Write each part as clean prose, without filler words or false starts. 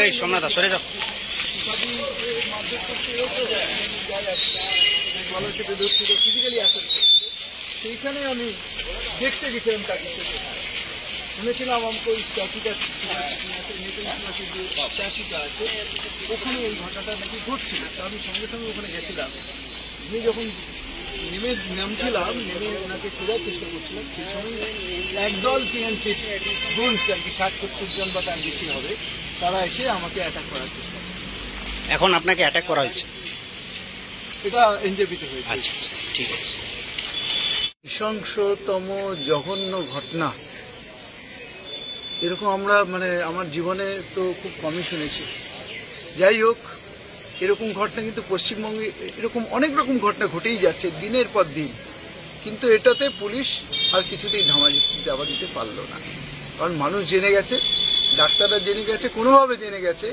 এই সোমনাথ সরে যাও। সেইখানে আমি দেখতে গেছিলাম তাকে, শুনেছিলাম আমাকে ওই স্ট্যাচুটা আছে ওখানে এই ঘটনাটা নাকি ঘটছিল। তো আমি সঙ্গে সঙ্গে ওখানে গেছিলাম, গিয়ে যখন নামছিলাম, নেমে ওনাকে খোঁজার চেষ্টা করছিলাম, সেই সময় একদল টিএমসির গুন্ডস আর কি 60-70 জন বা তার বেশি হবে, তারা এসে আমাকে অ্যাটাক করার চেষ্টা করে। এখন আপনাকে অ্যাটাক করা হয়েছে? এটা এনজেপিতে হয়েছে। আচ্ছা ঠিক আছে। নৃশংসতম জঘন্য ঘটনা এরকম আমরা আমার জীবনে তো খুব কমই শুনেছি। যাই হোক, এরকম ঘটনা কিন্তু পশ্চিমবঙ্গে এরকম অনেক রকম ঘটনা ঘটেই যাচ্ছে দিনের পর দিন, কিন্তু এটাতে পুলিশ আর কিছুতেই ধামা দিতে পারলো না। কারণ মানুষ জেনে গেছে, ডাক্তাররা জেনে গেছে, কোনোভাবে জেনে গেছে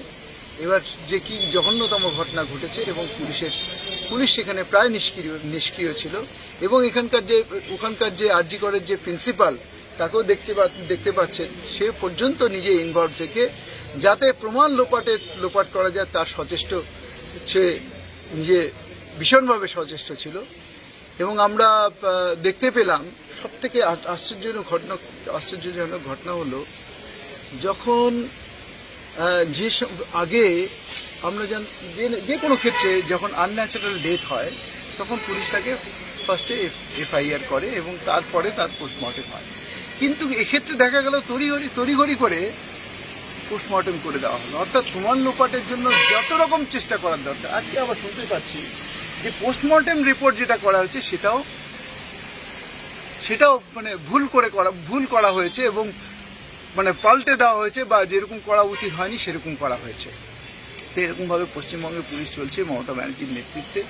এবার যে কি জঘন্যতম ঘটনা ঘটেছে, এবং পুলিশ সেখানে প্রায় নিষ্ক্রিয় ছিল। এবং ওখানকার যে আরজি করের যে প্রিন্সিপাল, তাকেও দেখতে পাচ্ছেন, সে পর্যন্ত নিজে ইনভলভ থেকে যাতে প্রমাণ লোপাট করা যায় তার সচেষ্ট, সে নিজে ভীষণভাবে সচেষ্ট ছিল। এবং আমরা দেখতে পেলাম সবথেকে আশ্চর্যজনক ঘটনা হলো, যখন আগে আমরা যে কোনো ক্ষেত্রে যখন আনন্যাচারাল ডেথ হয় তখন পুলিশটাকে ফার্স্টে এফআইআর করে এবং তারপরে তার পোস্টমর্টেম হয়। কিন্তু এক্ষেত্রে দেখা গেল তড়িঘড়ি করে পোস্টমর্টেম করে দেওয়া হলো, অর্থাৎ প্রমাণ লোপাটের জন্য যত রকম চেষ্টা করার দরকার। আজকে আবার শুনতে পাচ্ছি যে পোস্টমর্টেম রিপোর্ট যেটা করা হয়েছে সেটাও ভুল করা হয়েছে এবং পাল্টে দেওয়া হয়েছে, বা যেরকম করা উচিত হয়নি সেরকম করা হয়েছে। তো এরকমভাবে পশ্চিমবঙ্গে পুলিশ চলছে মমতা ব্যানার্জির নেতৃত্বে।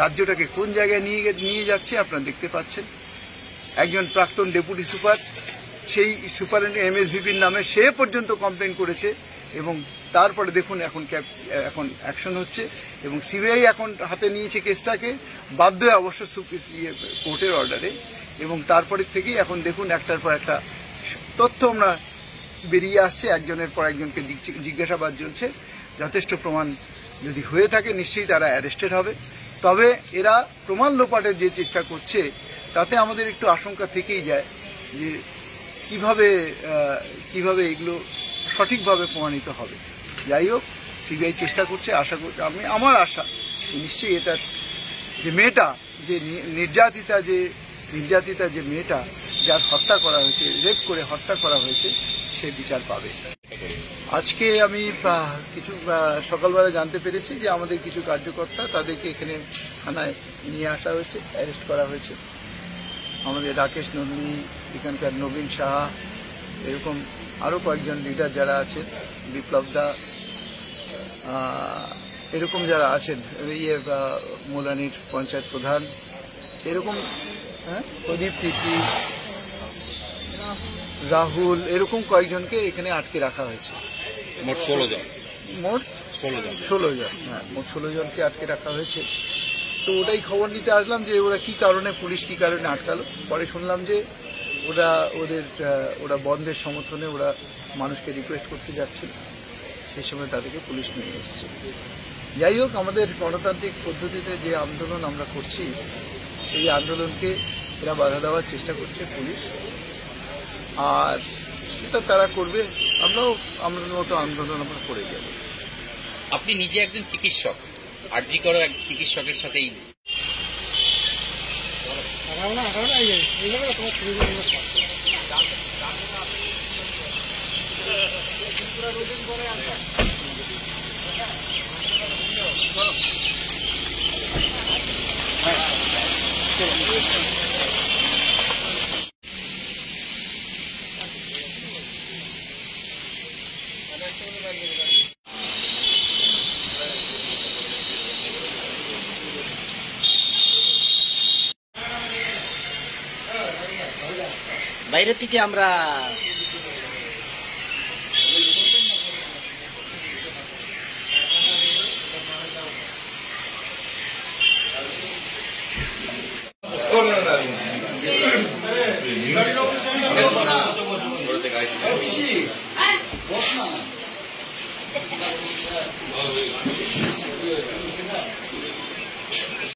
রাজ্যটাকে কোন জায়গায় নিয়ে যাচ্ছে আপনারা দেখতে পাচ্ছেন। একজন প্রাক্তন ডেপুটি সুপার, সেই সুপারিনটেন্ডেন্ট এমএসভিপির নামে সে পর্যন্ত কমপ্লেন করেছে, এবং তারপরে দেখুন এখন অ্যাকশন হচ্ছে, এবং সিবিআই এখন হাতে নিয়েছে কেসটাকে, বাধ্য হয়ে অবশ্য কোর্টের অর্ডারে। এবং তারপরে থেকেই এখন দেখুন একটার পর একটা তথ্য আমরা বেরিয়ে আসছে, একজনের পর একজনকে জিজ্ঞাসাবাদ চলছে। যথেষ্ট প্রমাণ যদি হয়ে থাকে নিশ্চয়ই তারা অ্যারেস্টেড হবে। তবে এরা প্রমাণ লোপাটের যে চেষ্টা করছে তাতে আমাদের একটু আশঙ্কা থেকেই যায় যে কিভাবে এগুলো সঠিকভাবে প্রমাণিত হবে। যাই হোক, সিবিআই চেষ্টা করছে, আমার আশা নিশ্চয়ই এটার যে মেয়েটা, যে নির্যাতিতা যে মেয়েটা, যার হত্যা করা হয়েছে, রেপ করে হত্যা করা হয়েছে, সে বিচার পাবে। আজকে আমি কিছু সকালবেলা জানতে পেরেছি যে আমাদের কিছু কার্যকর্তা, তাদেরকে এখানে থানায় নিয়ে আসা হয়েছে, অ্যারেস্ট করা হয়েছে। আমাদের রাকেশ নন্দী, এখানকার নবীন সাহা, এরকম আরও কয়েকজন লিডার যারা আছেন, বিপ্লব দা, এরকম যারা আছেন, মোলানির পঞ্চায়েত প্রধান, এরকম প্রদীপ তিতলি, রাহুল, এরকম কয়েকজনকে এখানে আটকে রাখা হয়েছে। মোট 16 জন। মোট 16 জন, হ্যাঁ, মোট 16 জনকে আটকে রাখা হয়েছে। তো ওটাই খবর নিতে আসলাম যে ওরা পুলিশ কি কারণে আটকালো। পরে শুনলাম যে ওরা বন্ধের সমর্থনে ওরা মানুষকে রিকোয়েস্ট করতে যাচ্ছিল, সেই সময় তাদেরকে পুলিশ নিয়ে এসছে। যাই হোক, আমাদের গণতান্ত্রিক পদ্ধতিতে যে আন্দোলন আমরা করছি, এই আন্দোলনকে এরা বাধা দেওয়ার চেষ্টা করছে পুলিশ, আর সেটা তারা করবে। আমাদের মতো আন্দোলন আমরা করে যাব। আপনি নিজে একজন চিকিৎসক, আরজি করা এক চিকিৎসকের সাথেই বাইরে থেকে আমরা